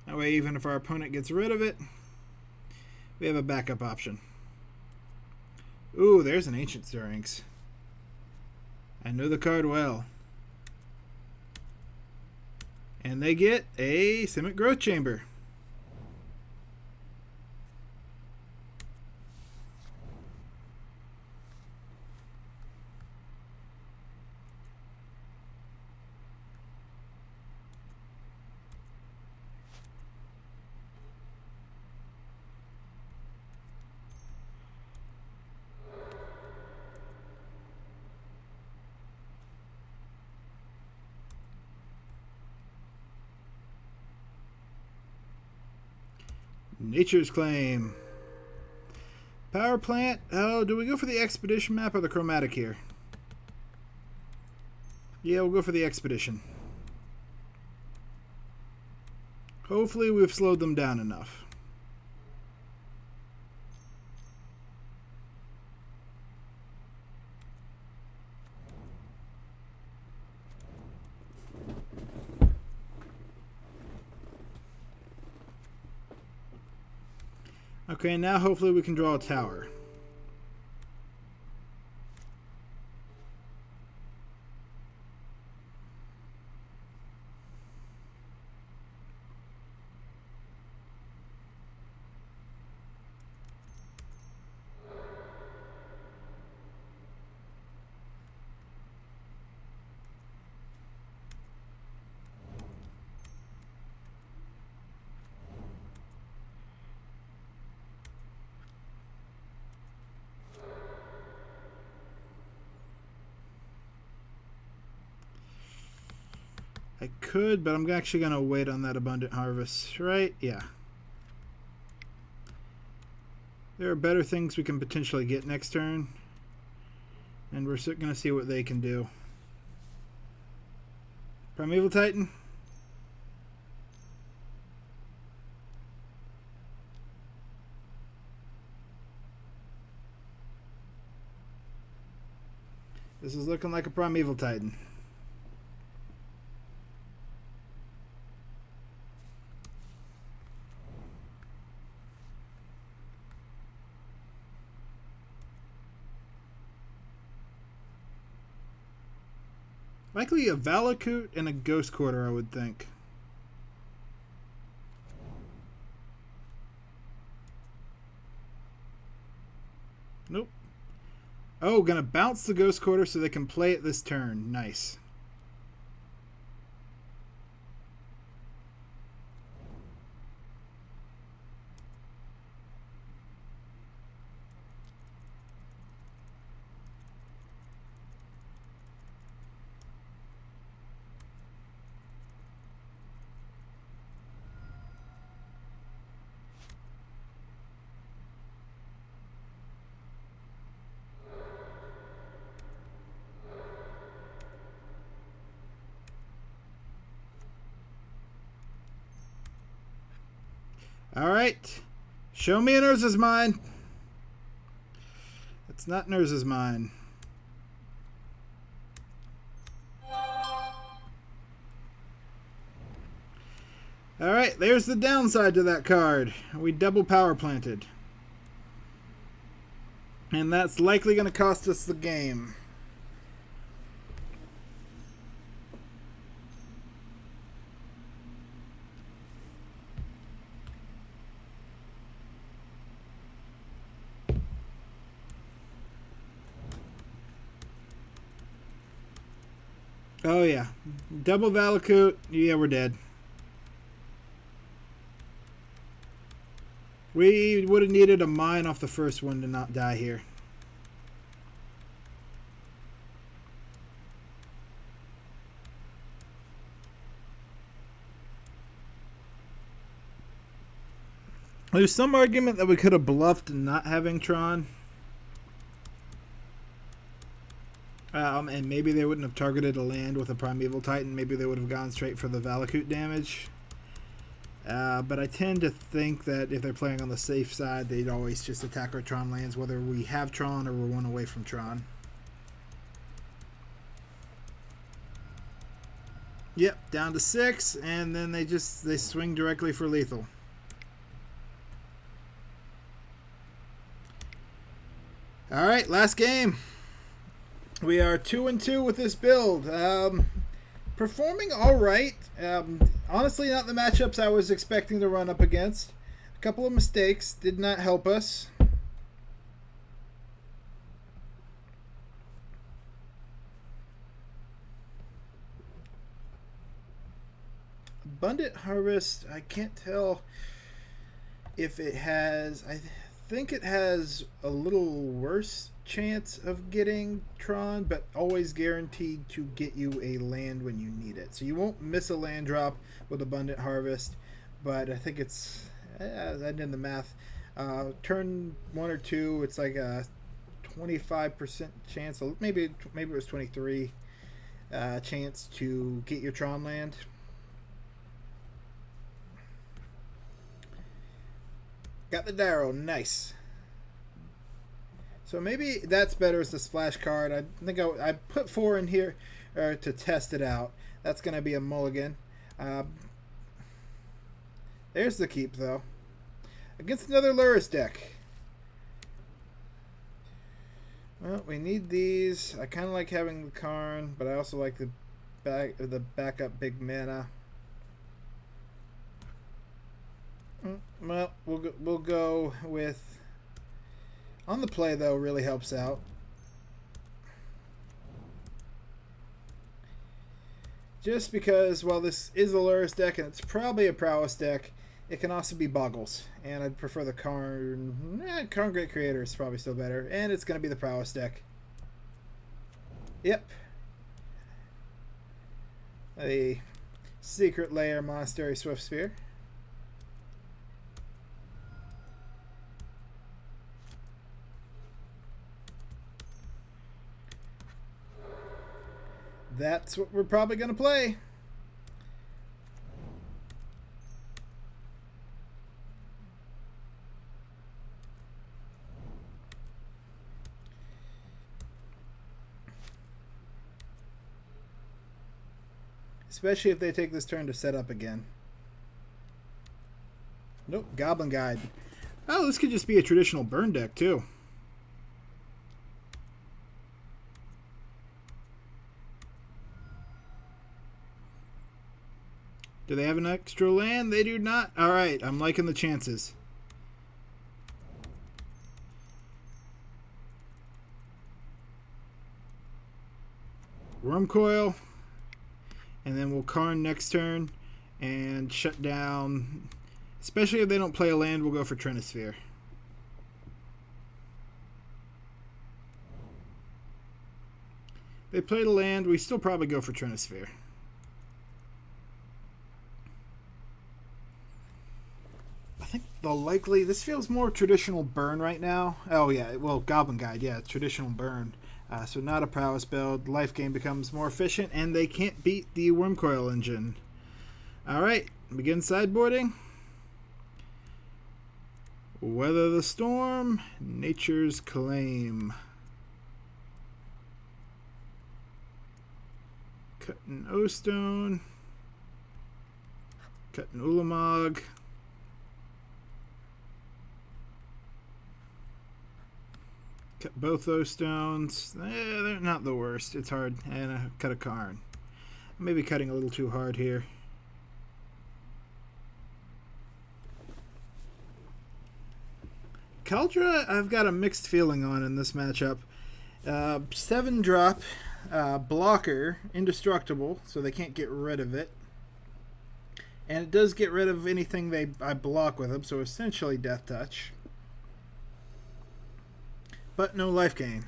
That way, even if our opponent gets rid of it, we have a backup option. Ooh, there's an Ancient Stirrings. I know the card well. And they get a Simic Growth Chamber. Nature's Claim. Power Plant. Oh, do we go for the Expedition map or the Chromatic here? Yeah, we'll go for the Expedition. Hopefully we've slowed them down enough. Okay, now hopefully we can draw a tower. I could, but I'm actually going to wait on that Abundant Harvest, right? Yeah. There are better things we can potentially get next turn. And we're going to see what they can do. Primeval Titan. This is looking like a Primeval Titan. Likely a Valakut and a Ghost Quarter, I would think. Nope. Oh, gonna bounce the Ghost Quarter so they can play it this turn. Nice. Alright. Show me an Urza's Mine. It's not an Urza's Mine. Alright, there's the downside to that card. We double power planted. And that's likely going to cost us the game. Oh yeah. Double Valakut. Yeah, we're dead. We would have needed a mine off the first one to not die here. There's some argument that we could have bluffed not having Tron. And maybe they wouldn't have targeted a land with a Primeval Titan. Maybe they would have gone straight for the Valakut damage. But I tend to think that if they're playing on the safe side, they'd always just attack our Tron lands, whether we have Tron or we're one away from Tron. Yep, down to 6, and then they swing directly for lethal. Alright, last game. We are 2-2 with this build. Performing alright. Honestly, not the matchups I was expecting to run up against. A couple of mistakes did not help us. Abundant Harvest, I can't tell if it has... I think it has a little worse chance of getting Tron, but always guaranteed to get you a land when you need it. So you won't miss a land drop with Abundant Harvest, but I think it's... I did the math. Turn 1 or 2, it's like a 25% chance, maybe it was 23 chance to get your Tron land. Got the Darrow, nice. So maybe that's better as the splash card. I think I put 4 in here to test it out. That's going to be a mulligan. There's the keep, though. Against another Lurrus deck. Well, we need these. I kind of like having the Karn, but I also like the backup big mana. Well, we'll go with... On the play, though, really helps out. Just because, while this is a Lurrus deck, and it's probably a Prowess deck, it can also be Boggles. And I'd prefer the Karn... Karn Great Creator is probably still better. And it's going to be the Prowess deck. Yep. The Secret Lair, Monastery, Swiftsphere. That's what we're probably going to play. Especially if they take this turn to set up again. Nope, Goblin Guide. Oh, this could just be a traditional burn deck, too. Do they have an extra land? They do not. Alright, I'm liking the chances. Wurmcoil. And then we'll Karn next turn and shut down. Especially if they don't play a land, we'll go for Trinisphere. They played a land, we still probably go for Trinisphere. I think the likely, this feels more traditional burn right now. Oh yeah, well, Goblin Guide, yeah, traditional burn. So not a Prowess build. Life gain becomes more efficient, and they can't beat the Wurmcoil engine. Alright, begin sideboarding. Weather the Storm, Nature's Claim. Cut an O-Stone. Cut an Ulamog. Cut both those stones. They're not the worst. It's hard. And cut a Karn. Maybe cutting a little too hard here. Kaldra, I've got a mixed feeling on in this matchup. 7-drop, blocker, indestructible, so they can't get rid of it. And it does get rid of anything I block with them, so essentially Death Touch. But no life gain.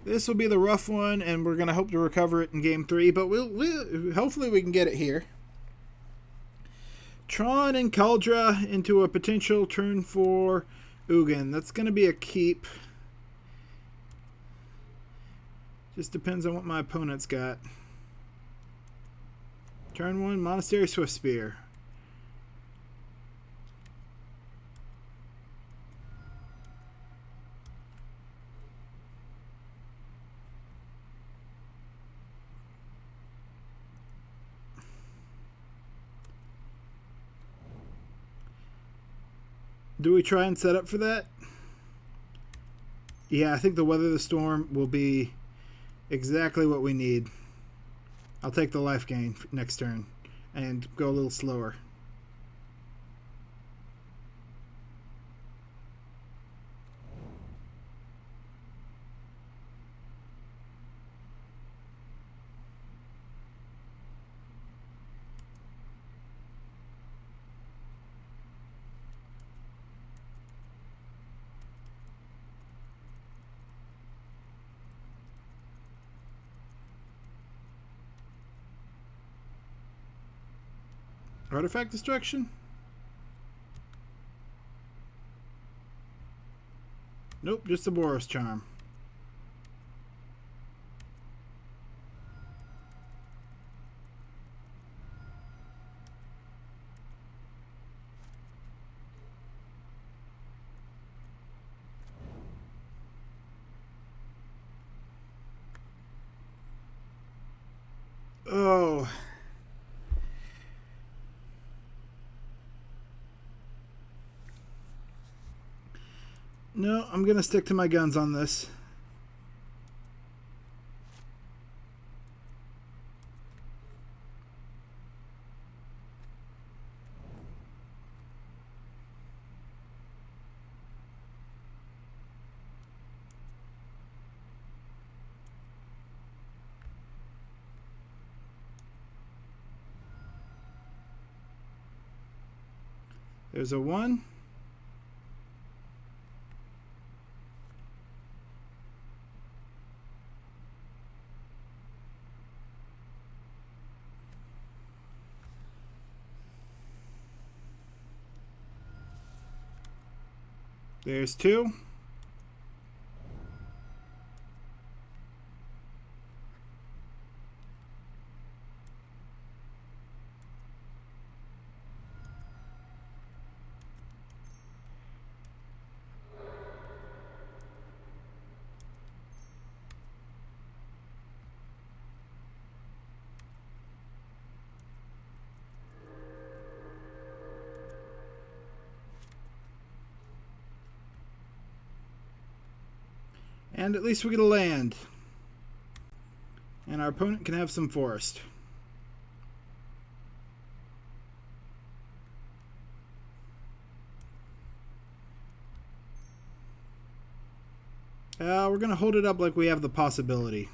This will be the rough one, and we're going to hope to recover it in Game 3, but we'll hopefully we can get it here. Tron and Kaldra into a potential turn for Ugin. That's going to be a keep. Just depends on what my opponent's got. Turn 1, Monastery, Swiftspear. Do we try and set up for that? Yeah, I think the Weather the Storm will be exactly what we need. I'll take the life gain next turn and go a little slower. Artifact destruction? Nope, just the Boros Charm. Oh. No, I'm going to stick to my guns on this. There's a 1. There's 2. And at least we get a land. And our opponent can have some forest. We're going to hold it up like we have the possibility.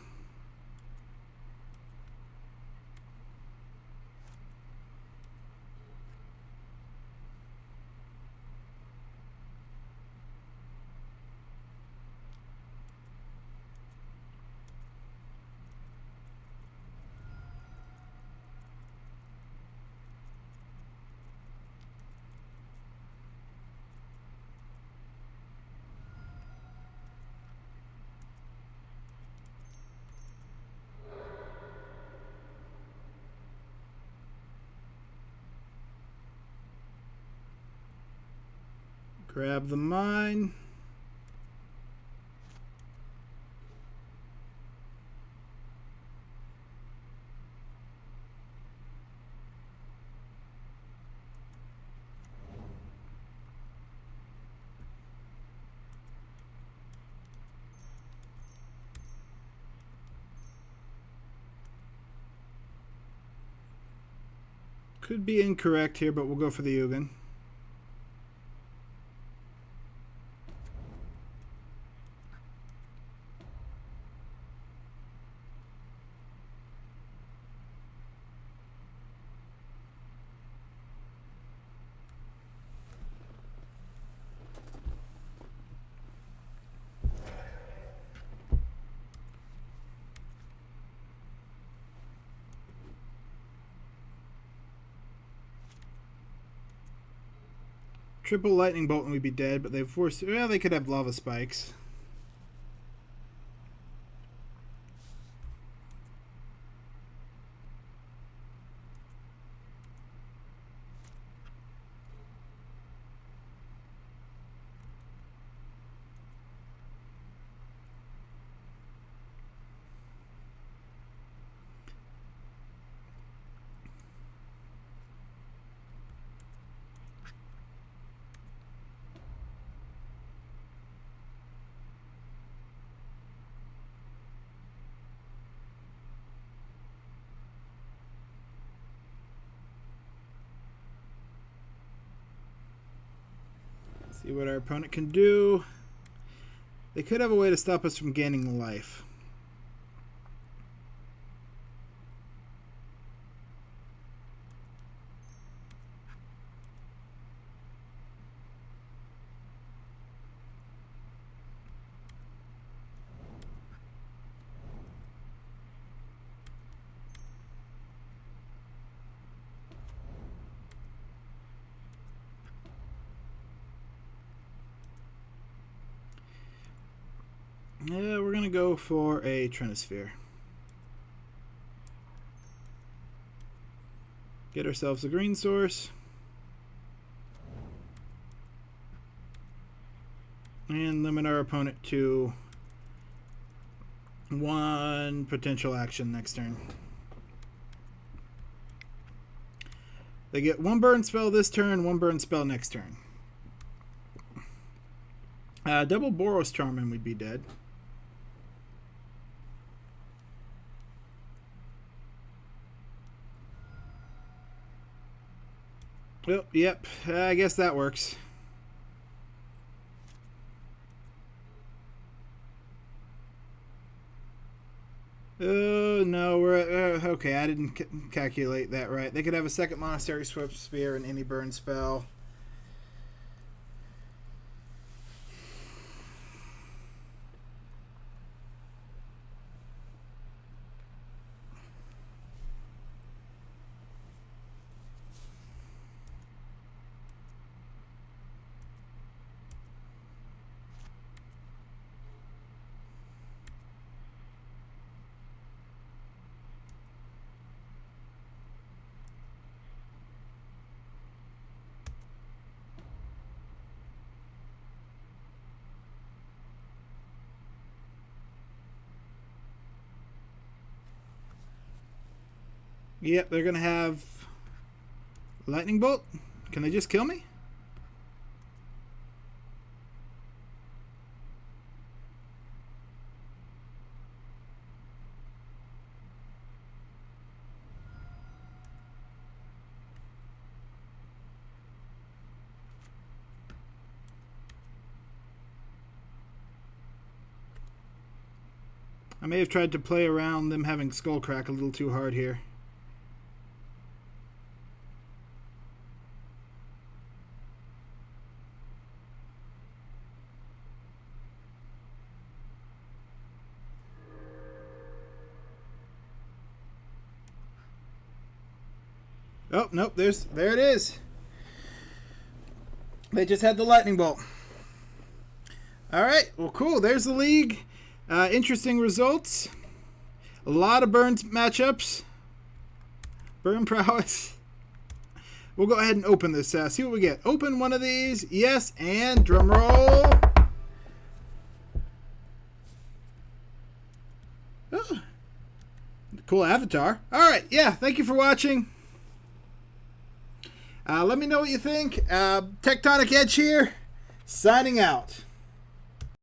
Grab the mine. Could be incorrect here, but we'll go for the Ugin. Triple lightning bolt and we'd be dead, but they've forced. Well, they could have lava spikes. See what our opponent can do. They could have a way to stop us from gaining life. Yeah, we're going to go for a Trinisphere. Get ourselves a green source. And limit our opponent to 1 potential action next turn. They get 1 burn spell this turn, 1 burn spell next turn. Double Boros Charm and we'd be dead. Oh, yep, I guess that works. Oh, no, we're at, okay, I didn't calculate that right. They could have a second Monastery Swift Spear and any burn spell. Yep, they're going to have lightning bolt. Can they just kill me? I may have tried to play around them having Skullcrack a little too hard here. Oh, nope, there it is. They just had the lightning bolt. All right, well, cool. There's the league. Interesting results. A lot of burn matchups. Burn prowess. We'll go ahead and open this. See what we get. Open one of these. Yes, and drum roll. Oh, cool avatar. All right, yeah, thank you for watching. Let me know what you think. Tectonic Edge here, signing out.